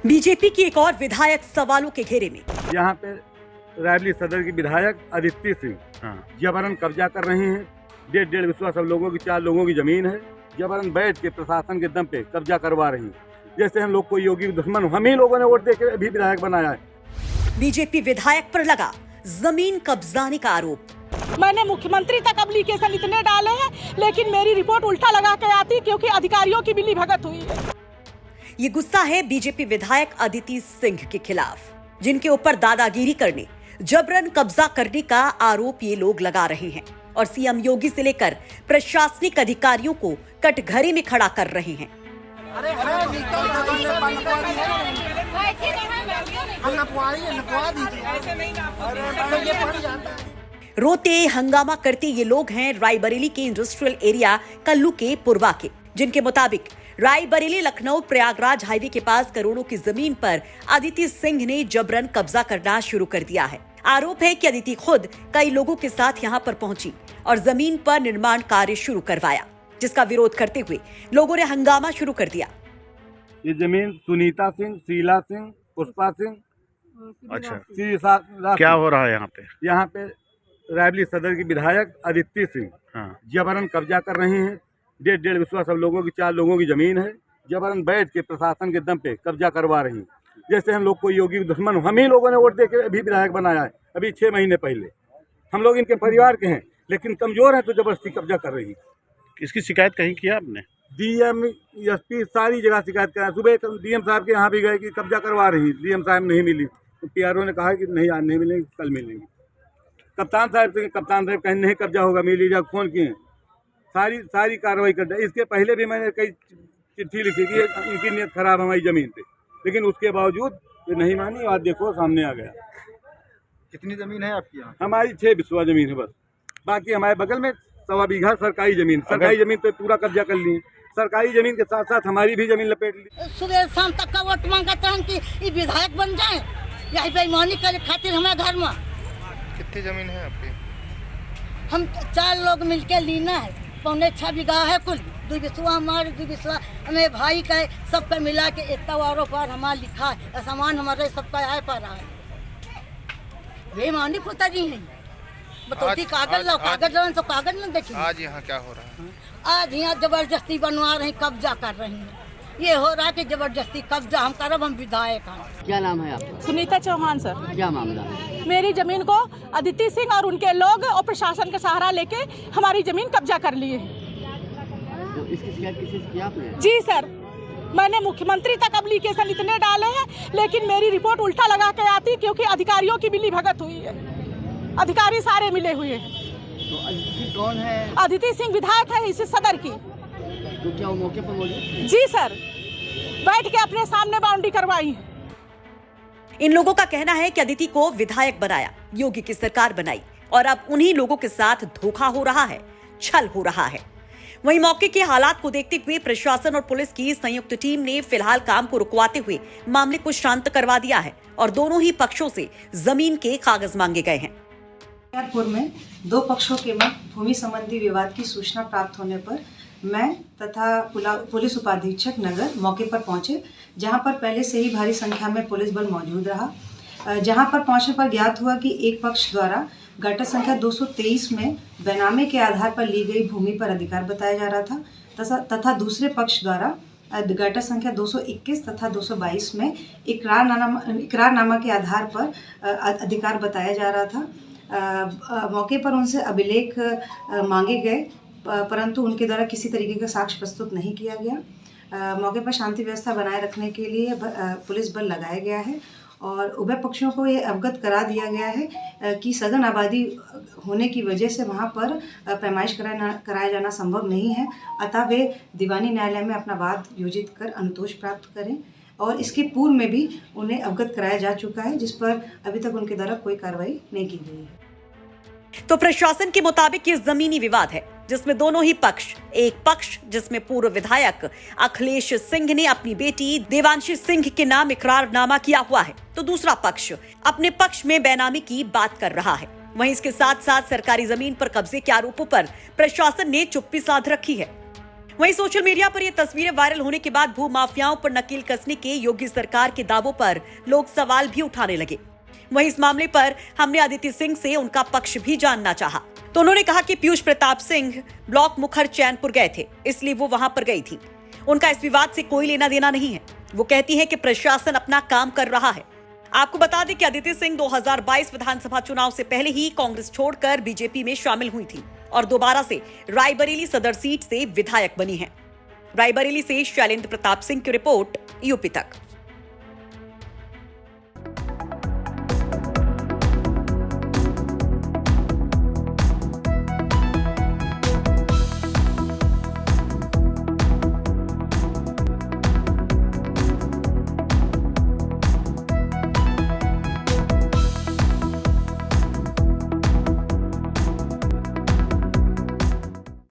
BJP की एक और विधायक सवालों के घेरे में। यहाँ पे रायबरेली सदर की विधायक अदिति सिंह जबरन कब्जा कर रहे हैं। डेढ़ विश्वास सब लोगों की 4 लोगों की जमीन है। जबरन बैठ के प्रशासन के दम पे कब्जा करवा रही है। जैसे हम लोग कोई योगी दुश्मन हो। हम ही लोगों ने वोट देके अभी विधायक बनाया है। बीजेपी विधायक पर लगा जमीन कब्जाने का आरोप। मैंने मुख्यमंत्री तक एप्लीकेशन इतने डाले हैं, लेकिन मेरी रिपोर्ट उल्टा लगा के आती क्योंकि अधिकारियों की मिलीभगत हुई है। ये गुस्सा है बीजेपी विधायक अदिति सिंह के खिलाफ, जिनके ऊपर दादागिरी करने, जबरन कब्जा करने का आरोप ये लोग लगा रहे हैं और सीएम योगी से लेकर प्रशासनिक अधिकारियों को कटघरे में खड़ा कर रहे हैं। रोते हंगामा करते ये लोग हैं रायबरेली के इंडस्ट्रियल एरिया कल्लू के पूर्वा के, जिनके मुताबिक रायबरेली लखनऊ प्रयागराज हाईवे के पास करोड़ों की जमीन पर अदिति सिंह ने जबरन कब्जा करना शुरू कर दिया है। आरोप है कि अदिति खुद कई लोगों के साथ यहां पर पहुंची और जमीन पर निर्माण कार्य शुरू करवाया, जिसका विरोध करते हुए लोगों ने हंगामा शुरू कर दिया। ये जमीन सुनीता सिंह, शीला सिंह, पुष्पा सिंह, अच्छा क्या हो रहा है यहाँ पे रायबरेली सदर की विधायक अदिति सिंह जबरन कब्जा कर रहे हैं। डेढ़ विश्वास सब लोगों की 4 लोगों की जमीन है। जबरन बैठ के प्रशासन के दम पे कब्जा करवा रही है। जैसे हम लोग कोई योगी दुश्मन हो। हम ही लोगों ने वोट देके अभी विधायक बनाया है। अभी 6 महीने पहले हम लोग इनके परिवार के हैं, लेकिन कमजोर हैं तो जबरदस्ती कब्जा कर रही है। इसकी शिकायत कहीं किया आपने? डीएम, एसपी सारी जगह शिकायत करा। सुबह डीएम साहब के यहाँ भी गए कि कब्जा करवा रही। डीएम साहब नहीं मिली तो पीआरओ ने कहा कि नहीं आज नहीं मिलेंगे, कल मिलेंगे। कप्तान साहब कहें नहीं कब्जा होगा, मिल लीजिए, फोन किए, सारी कार्रवाई कर दी। इसके पहले भी मैंने कई चिट्ठी लिखी कि इनकी नीयत खराब हमारी जमीन पे, लेकिन उसके बावजूद ये नहीं मानी। आज देखो सामने आ गया। कितनी जमीन है आपकी यहाँ? हमारी 6 बिस्वा जमीन है बस। बाकी हमारे बगल में 1.25 बीघा सरकारी जमीन पे पूरा कब्जा कर लिए। सरकारी जमीन के साथ साथ हमारी भी जमीन लपेट ली। सुबह शाम तक का वोट मांगता है कि ये विधायक बन जाए, यही बेईमानी करे खातिर हमारे घर में। कितनी जमीन है आपकी? हम 4 लोग मिलके लेना है। 6.25 बीघा है कुल। 2 बिस्वा हमारे, 2 बिस्वा हमें भाई का है। सबका मिला के इतना वारों पर हमारा लिखा है। सामान हमारे सबका आए पर है। बेईमानी पुतरी है। बतौती कागज लो, कागज लो तो कागज न देखिए। आज यहाँ क्या हो रहा है? आज यहाँ जबरदस्ती बनवा रहे, कब्जा कर रही हैं। ये हो रहा है कि जबरदस्ती कब्जा हम करब, हम विधायक हैं। क्या नाम है आपका? सुनीता चौहान सर। क्या मामला है? मेरी जमीन को अदिति सिंह और उनके लोग और प्रशासन का सहारा लेके हमारी जमीन कब्जा कर लिए हैं। तो इसकी शिकायत किसी से किया आपने? जी सर, मैंने मुख्यमंत्री तक एप्लीकेशन इतने डाले हैं, लेकिन मेरी रिपोर्ट उल्टा लगा के आती क्योंकि अधिकारियों की मिलीभगत हुई है। अधिकारी सारे मिले हुए हैं। तो अदिति कौन है? अदिति सिंह विधायक है इस सदर की। तो क्या वो मौके पर मौजूद? जी सर, बैठ के अपने सामने बाउंड्री करवाई। इन लोगों का कहना है कि अदिति को विधायक बनाया, योगी की सरकार बनाई और अब उन्हीं लोगों के साथ धोखा हो रहा है, छल हो रहा है। वहीं मौके के हालात को देखते हुए प्रशासन और पुलिस की संयुक्त टीम ने फिलहाल काम को रुकवाते हुए मामले को शांत करवा दिया है और दोनों ही पक्षों से जमीन के कागज मांगे गए हैं। बख्तियारपुर में 2 पक्षों के मध्य भूमि संबंधी विवाद की सूचना प्राप्त होने पर मैं तथा पुलिस उपाधीक्षक नगर मौके पर पहुंचे, जहां पर पहले से ही भारी संख्या में पुलिस बल मौजूद रहा। जहां पर पहुंचने पर ज्ञात हुआ कि एक पक्ष द्वारा गटर संख्या 223 में बेनामे के आधार पर ली गई भूमि पर अधिकार बताया जा रहा था तथा दूसरे पक्ष द्वारा गटर संख्या 221 तथा 222 में इकरारनामा के आधार पर अधिकार बताया जा रहा था। मौके पर उनसे अभिलेख मांगे गए, परंतु उनके द्वारा किसी तरीके का साक्ष्य प्रस्तुत नहीं किया गया। मौके पर शांति व्यवस्था बनाए रखने के लिए पुलिस बल लगाया गया है और उभय पक्षों को ये अवगत करा दिया गया है कि सघन आबादी होने की वजह से वहाँ पर पैमाइश कराया जाना संभव नहीं है, अतः वे दीवानी न्यायालय में अपना वाद योजित कर अनुतोष प्राप्त करें। और इसके पूर्व में भी उन्हें अवगत कराया जा चुका है, जिस पर अभी तक उनके द्वारा कोई कार्रवाई नहीं की गई है। तो प्रशासन के मुताबिक ये जमीनी विवाद है जिसमें दोनों ही पक्ष, एक पक्ष जिसमें पूर्व विधायक अखिलेश सिंह ने अपनी बेटी देवांशी सिंह के नाम इकरारनामा किया हुआ है, तो दूसरा पक्ष अपने पक्ष में बेनामी की बात कर रहा है। वहीं इसके साथ साथ सरकारी जमीन पर कब्जे के आरोपों पर प्रशासन ने चुप्पी साध रखी है। वहीं सोशल मीडिया पर ये तस्वीरें वायरल होने के बाद भू माफियाओं पर नकेल कसने के योगी सरकार के दावों पर लोग सवाल भी उठाने लगे। वहीं इस मामले पर हमने अदिति सिंह से उनका पक्ष भी जानना चाहा, तो उन्होंने कहा कि पीयूष प्रताप सिंह ब्लॉक मुखर चैनपुर गए थे, इसलिए वो वहां पर गई थी। उनका इस विवाद से कोई लेना देना नहीं है। वो कहती है कि प्रशासन अपना काम कर रहा है। आपको बता दें कि अदिति सिंह 2022 विधानसभा चुनाव से पहले ही कांग्रेस छोड़कर बीजेपी में शामिल हुई थी और दोबारा से रायबरेली सदर सीट से विधायक बनी है। रायबरेली से शैलेंद्र प्रताप सिंह की रिपोर्ट, यूपी तक।